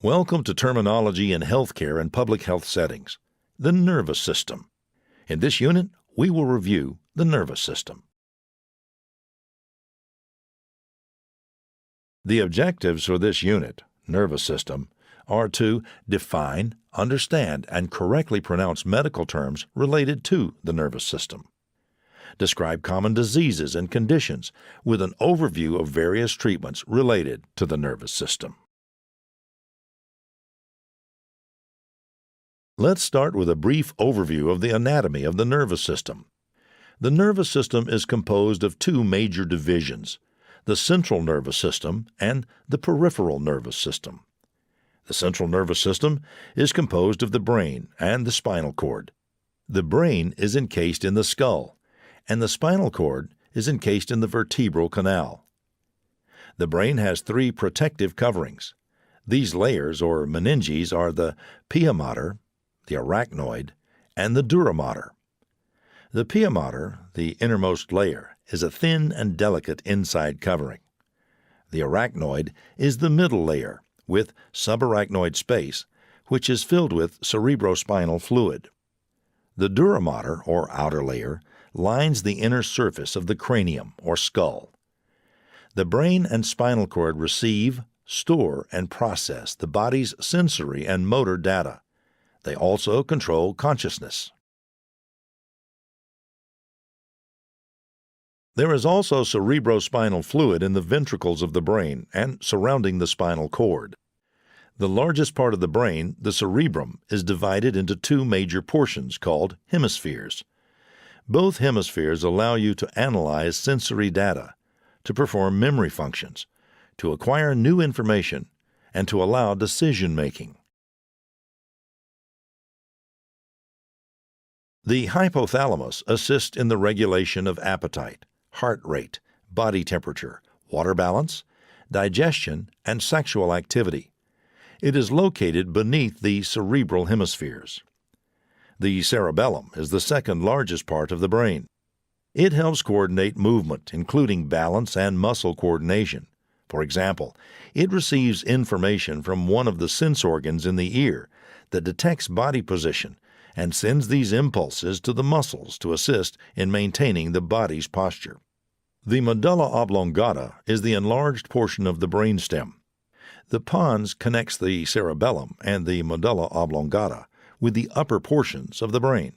Welcome to Terminology in Healthcare and Public Health Settings, the nervous system. In this unit, we will review the nervous system. The objectives for this unit, nervous system, are to define, understand, and correctly pronounce medical terms related to the nervous system. Describe common diseases and conditions with an overview of various treatments related to the nervous system. Let's start with a brief overview of the anatomy of the nervous system. The nervous system is composed of two major divisions, the central nervous system and the peripheral nervous system. The central nervous system is composed of the brain and the spinal cord. The brain is encased in the skull, and the spinal cord is encased in the vertebral canal. The brain has three protective coverings. These layers, or meninges, are the pia mater, the arachnoid, and the dura mater. The pia mater, the innermost layer, is a thin and delicate inside covering. The arachnoid is the middle layer, with subarachnoid space, which is filled with cerebrospinal fluid. The dura mater, or outer layer, lines the inner surface of the cranium, or skull. The brain and spinal cord receive, store, and process the body's sensory and motor data. They also control consciousness. There is also cerebrospinal fluid in the ventricles of the brain and surrounding the spinal cord. The largest part of the brain, the cerebrum, is divided into two major portions called hemispheres. Both hemispheres allow you to analyze sensory data, to perform memory functions, to acquire new information, and to allow decision-making. The hypothalamus assists in the regulation of appetite, heart rate, body temperature, water balance, digestion, and sexual activity. It is located beneath the cerebral hemispheres. The cerebellum is the second largest part of the brain. It helps coordinate movement, including balance and muscle coordination. For example, it receives information from one of the sense organs in the ear that detects body position and sends these impulses to the muscles to assist in maintaining the body's posture. The medulla oblongata is the enlarged portion of the brainstem. The pons connects the cerebellum and the medulla oblongata with the upper portions of the brain.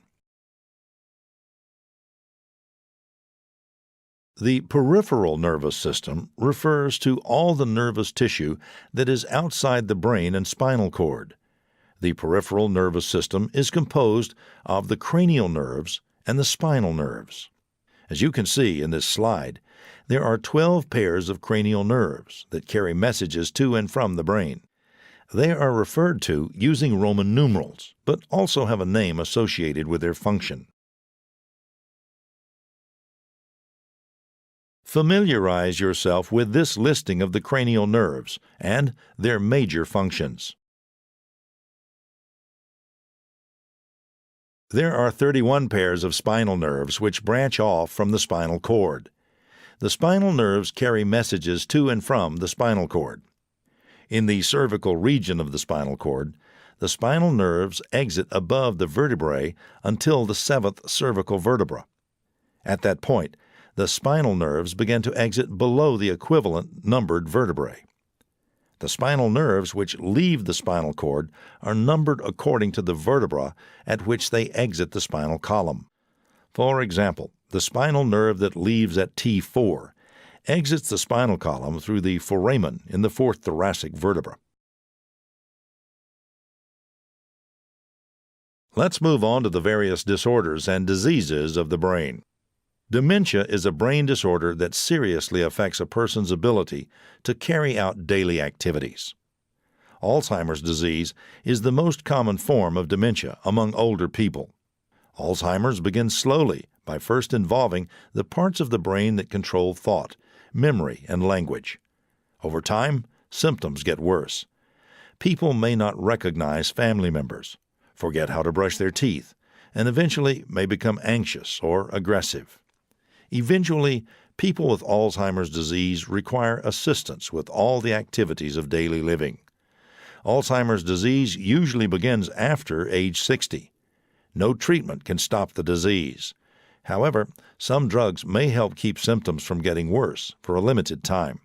The peripheral nervous system refers to all the nervous tissue that is outside the brain and spinal cord. The peripheral nervous system is composed of the cranial nerves and the spinal nerves. As you can see in this slide, there are 12 pairs of cranial nerves that carry messages to and from the brain. They are referred to using Roman numerals, but also have a name associated with their function. Familiarize yourself with this listing of the cranial nerves and their major functions. There are 31 pairs of spinal nerves which branch off from the spinal cord. The spinal nerves carry messages to and from the spinal cord. In the cervical region of the spinal cord, the spinal nerves exit above the vertebrae until the 7th cervical vertebra. At that point, the spinal nerves begin to exit below the equivalent numbered vertebrae. The spinal nerves which leave the spinal cord are numbered according to the vertebra at which they exit the spinal column. For example, the spinal nerve that leaves at T4 exits the spinal column through the foramen in the 4th thoracic vertebra. Let's move on to the various disorders and diseases of the brain. Dementia is a brain disorder that seriously affects a person's ability to carry out daily activities. Alzheimer's disease is the most common form of dementia among older people. Alzheimer's begins slowly by first involving the parts of the brain that control thought, memory, and language. Over time, symptoms get worse. People may not recognize family members, forget how to brush their teeth, and eventually may become anxious or aggressive. Eventually, people with Alzheimer's disease require assistance with all the activities of daily living. Alzheimer's disease usually begins after age 60. No treatment can stop the disease. However, some drugs may help keep symptoms from getting worse for a limited time.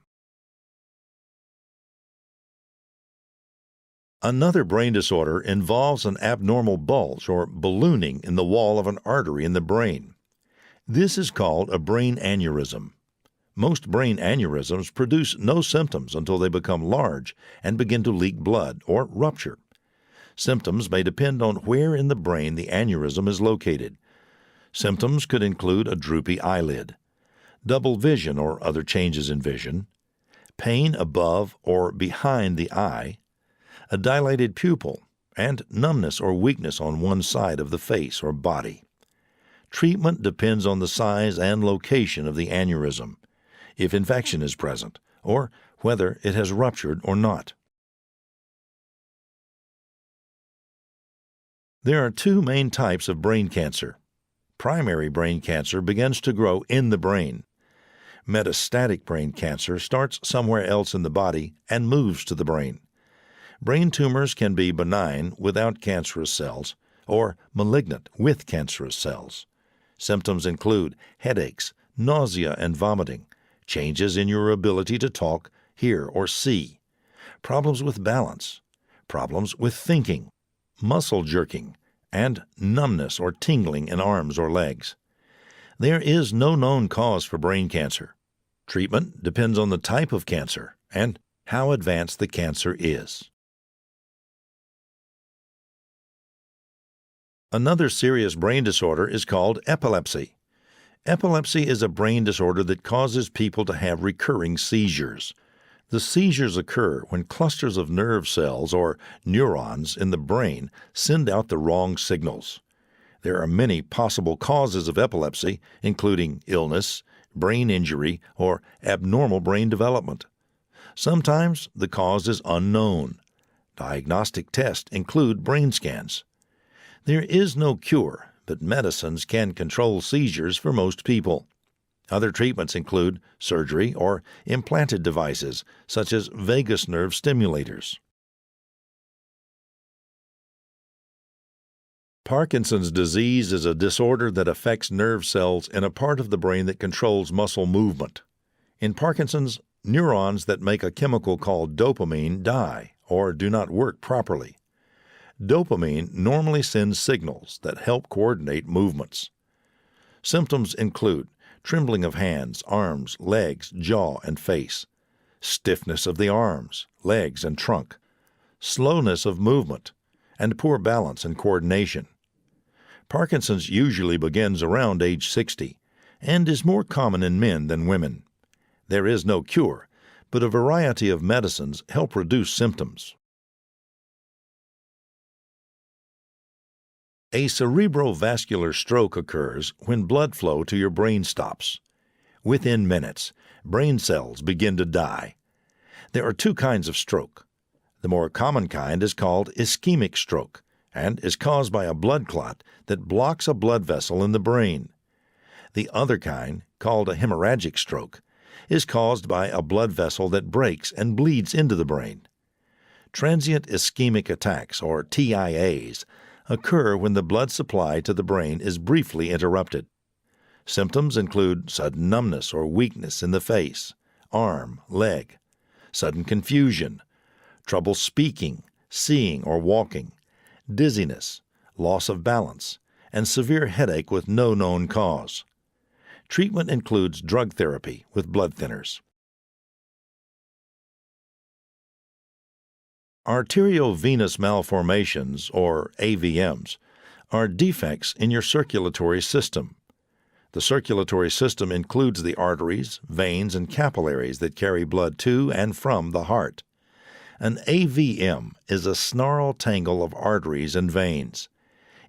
Another brain disorder involves an abnormal bulge or ballooning in the wall of an artery in the brain. This is called a brain aneurysm. Most brain aneurysms produce no symptoms until they become large and begin to leak blood or rupture. Symptoms may depend on where in the brain the aneurysm is located. Symptoms could include a droopy eyelid, double vision or other changes in vision, pain above or behind the eye, a dilated pupil, and numbness or weakness on one side of the face or body. Treatment depends on the size and location of the aneurysm, if infection is present, or whether it has ruptured or not. There are two main types of brain cancer. Primary brain cancer begins to grow in the brain. Metastatic brain cancer starts somewhere else in the body and moves to the brain. Brain tumors can be benign without cancerous cells or malignant with cancerous cells. Symptoms include headaches, nausea and vomiting, changes in your ability to talk, hear, or see, problems with balance, problems with thinking, muscle jerking, and numbness or tingling in arms or legs. There is no known cause for brain cancer. Treatment depends on the type of cancer and how advanced the cancer is. Another serious brain disorder is called epilepsy. Epilepsy is a brain disorder that causes people to have recurring seizures. The seizures occur when clusters of nerve cells or neurons in the brain send out the wrong signals. There are many possible causes of epilepsy, including illness, brain injury, or abnormal brain development. Sometimes the cause is unknown. Diagnostic tests include brain scans. There is no cure, but medicines can control seizures for most people. Other treatments include surgery or implanted devices, such as vagus nerve stimulators. Parkinson's disease is a disorder that affects nerve cells in a part of the brain that controls muscle movement. In Parkinson's, neurons that make a chemical called dopamine die or do not work properly. Dopamine normally sends signals that help coordinate movements. Symptoms include trembling of hands, arms, legs, jaw, and face, stiffness of the arms, legs, and trunk, slowness of movement, and poor balance and coordination. Parkinson's usually begins around age 60 and is more common in men than women. There is no cure, but a variety of medicines help reduce symptoms. A cerebrovascular stroke occurs when blood flow to your brain stops. Within minutes, brain cells begin to die. There are two kinds of stroke. The more common kind is called ischemic stroke and is caused by a blood clot that blocks a blood vessel in the brain. The other kind, called a hemorrhagic stroke, is caused by a blood vessel that breaks and bleeds into the brain. Transient ischemic attacks, or TIAs, occur when the blood supply to the brain is briefly interrupted. Symptoms include sudden numbness or weakness in the face, arm, leg, sudden confusion, trouble speaking, seeing, or walking, dizziness, loss of balance, and severe headache with no known cause. Treatment includes drug therapy with blood thinners. Arteriovenous malformations, or AVMs, are defects in your circulatory system. The circulatory system includes the arteries, veins, and capillaries that carry blood to and from the heart. An AVM is a snarl tangle of arteries and veins.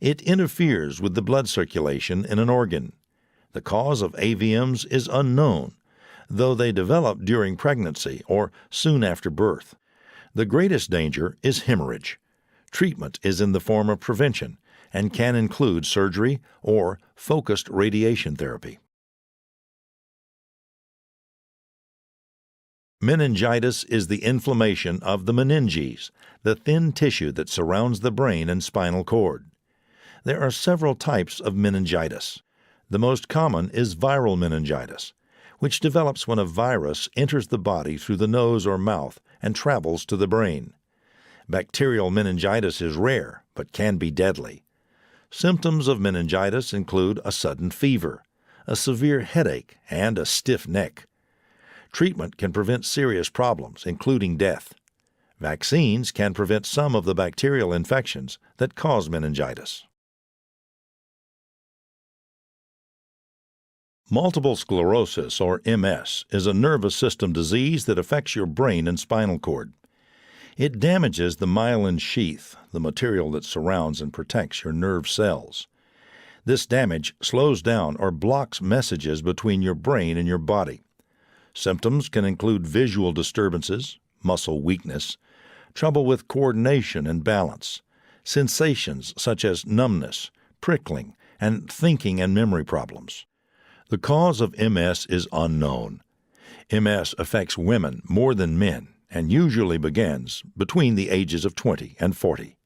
It interferes with the blood circulation in an organ. The cause of AVMs is unknown, though they develop during pregnancy or soon after birth. The greatest danger is hemorrhage. Treatment is in the form of prevention and can include surgery or focused radiation therapy. Meningitis is the inflammation of the meninges, the thin tissue that surrounds the brain and spinal cord. There are several types of meningitis. The most common is viral meningitis, which develops when a virus enters the body through the nose or mouth and travels to the brain. Bacterial meningitis is rare, but can be deadly. Symptoms of meningitis include a sudden fever, a severe headache, and a stiff neck. Treatment can prevent serious problems, including death. Vaccines can prevent some of the bacterial infections that cause meningitis. Multiple sclerosis, or MS, is a nervous system disease that affects your brain and spinal cord. It damages the myelin sheath, the material that surrounds and protects your nerve cells. This damage slows down or blocks messages between your brain and your body. Symptoms can include visual disturbances, muscle weakness, trouble with coordination and balance, sensations such as numbness, prickling, and thinking and memory problems. The cause of MS is unknown. MS affects women more than men and usually begins between the ages of 20 and 40.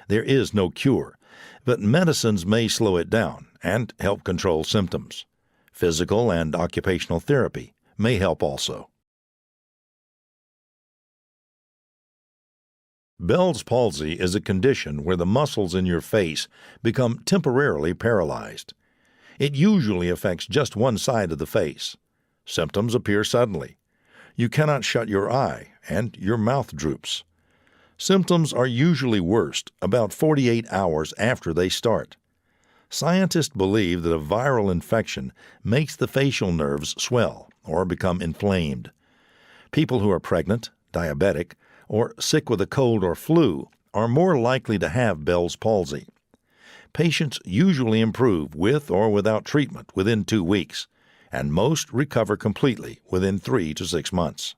There is no cure, but medicines may slow it down and help control symptoms. Physical and occupational therapy may help also. Bell's palsy is a condition where the muscles in your face become temporarily paralyzed. It usually affects just one side of the face. Symptoms appear suddenly. You cannot shut your eye, and your mouth droops. Symptoms are usually worst about 48 hours after they start. Scientists believe that a viral infection makes the facial nerves swell or become inflamed. People who are pregnant, diabetic, or sick with a cold or flu are more likely to have Bell's palsy. Patients usually improve with or without treatment within 2 weeks, and most recover completely within 3 to 6 months.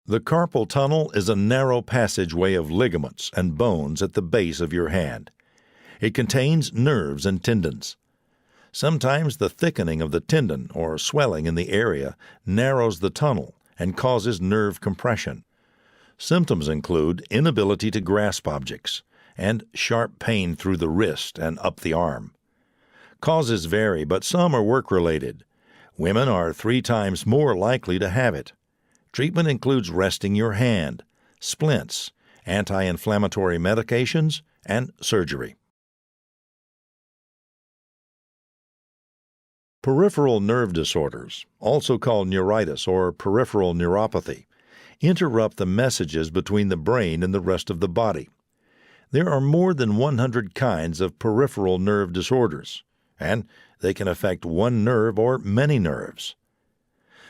The carpal tunnel is a narrow passageway of ligaments and bones at the base of your hand. It contains nerves and tendons. Sometimes the thickening of the tendon or swelling in the area narrows the tunnel and causes nerve compression. Symptoms include inability to grasp objects and sharp pain through the wrist and up the arm. Causes vary, but some are work-related. Women are 3 times more likely to have it. Treatment includes resting your hand, splints, anti-inflammatory medications, and surgery. Peripheral nerve disorders, also called neuritis or peripheral neuropathy, interrupt the messages between the brain and the rest of the body. There are more than 100 kinds of peripheral nerve disorders, and they can affect one nerve or many nerves.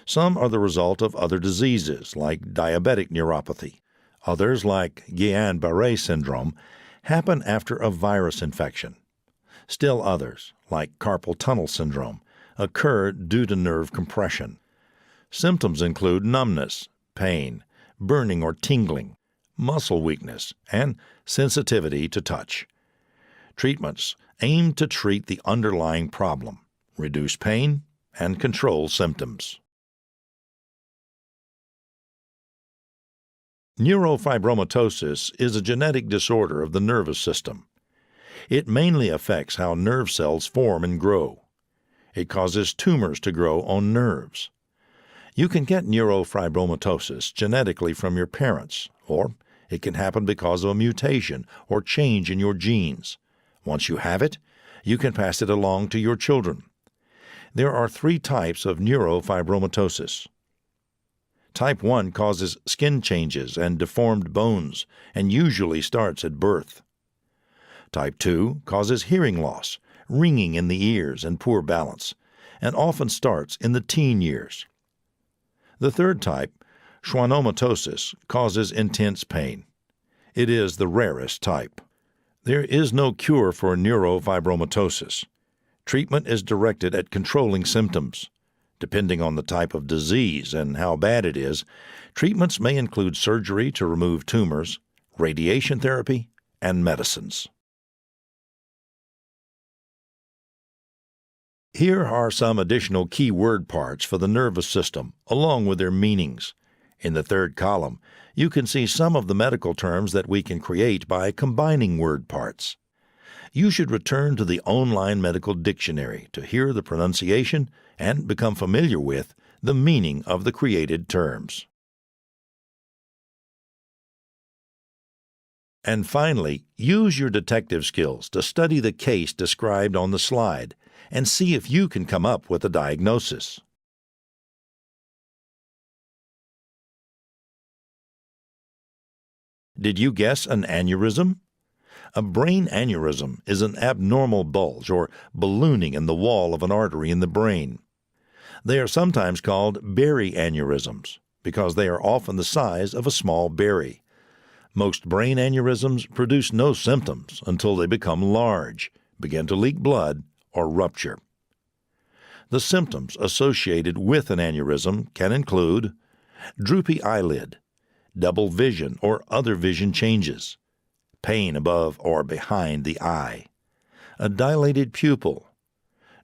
Some are the result of other diseases, like diabetic neuropathy. Others, like Guillain-Barré syndrome, happen after a virus infection. Still others, like carpal tunnel syndrome, occur due to nerve compression. Symptoms include numbness, pain, burning or tingling, muscle weakness, and sensitivity to touch. Treatments aim to treat the underlying problem, reduce pain, and control symptoms. Neurofibromatosis is a genetic disorder of the nervous system. It mainly affects how nerve cells form and grow. It causes tumors to grow on nerves. You can get neurofibromatosis genetically from your parents, or it can happen because of a mutation or change in your genes. Once you have it, you can pass it along to your children. There are 3 types of neurofibromatosis. Type 1 causes skin changes and deformed bones and usually starts at birth. Type 2 causes hearing loss, ringing in the ears, and poor balance, and often starts in the teen years. The third type, schwannomatosis, causes intense pain. It is the rarest type. There is no cure for neurofibromatosis. Treatment is directed at controlling symptoms. Depending on the type of disease and how bad it is, treatments may include surgery to remove tumors, radiation therapy, and medicines. Here are some additional key word parts for the nervous system, along with their meanings. In the third column, you can see some of the medical terms that we can create by combining word parts. You should return to the online medical dictionary to hear the pronunciation and become familiar with the meaning of the created terms. And finally, use your detective skills to study the case described on the slide and see if you can come up with a diagnosis. Did you guess an aneurysm? A brain aneurysm is an abnormal bulge or ballooning in the wall of an artery in the brain. They are sometimes called berry aneurysms because they are often the size of a small berry. Most brain aneurysms produce no symptoms until they become large, begin to leak blood, or rupture. The symptoms associated with an aneurysm can include droopy eyelid, double vision or other vision changes, pain above or behind the eye, a dilated pupil,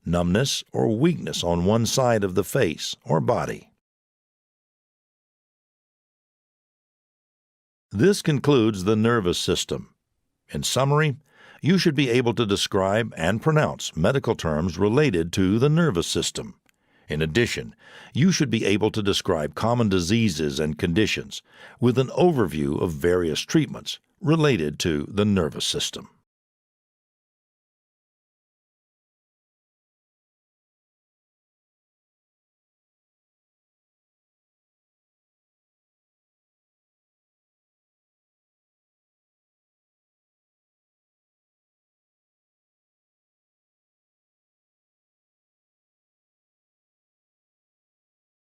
numbness or weakness on one side of the face or body. This concludes the nervous system. In summary, you should be able to describe and pronounce medical terms related to the nervous system. In addition, you should be able to describe common diseases and conditions with an overview of various treatments related to the nervous system.